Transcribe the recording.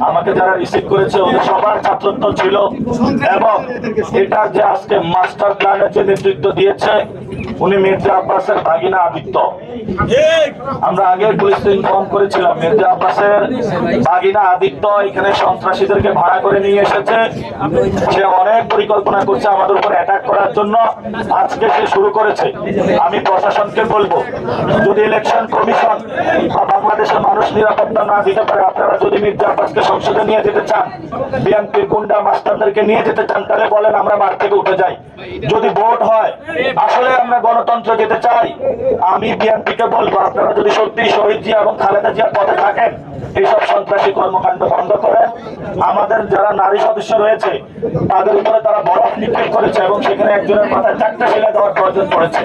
আমাকে যারা রিসিভ করেছে ওদের সবার ছাত্রত্ব ছিল, এবং এটা যে আজকে মাস্টার প্ল্যানের যে নেতৃত্ব দিয়েছে উনি মির্জা আব্বাসের ভাগিনা আদিত্য। আমরা আগে পুলিশকে ইনফর্ম করেছিলাম মির্জা আব্বাসের ভাগিনা আদিত্য এখানে সন্ত্রাসীদেরকে ভাড়া করে নিয়ে এসেছে। সে অনেক পরিকল্পনা করছে আমাদের উপর অ্যাটাক করার জন্য, আজকে সে শুরু করেছে। আমি প্রশাসনকে বলবো, যদি ইলেকশন কমিশন বা বাংলাদেশের মানুষ নিরাপত্তা না দিতে পারে, আপনারা যদি মির্জা আব্বাসকে সংসদে নিয়ে যেতে চান, বিএনপির গুন্ডা মাস্টারদেরকে নিয়ে যেতে চান, তাহলে বলেন আমরা মাঠ থেকে উঠে যাই। যদি ভোট হয় আসলে আমরা গণতন্ত্র যেতে চাই, আমি বিএনপিকে বলবো আপনারা যদি সত্যি শহীদ জিয়া এবং খালেদা জিয়ার পথে থাকেন, এইসব সন্ত্রাসী কর্মকাণ্ড বন্ধ করেন। আমাদের যারা নারী সদস্য রয়েছে তাদের উপরে তারা বরফ নিক্ষেপ করেছে এবং সেখানে একজনের মাথায় 4টা শিলা দেওয়ার প্রয়োজন পড়েছে।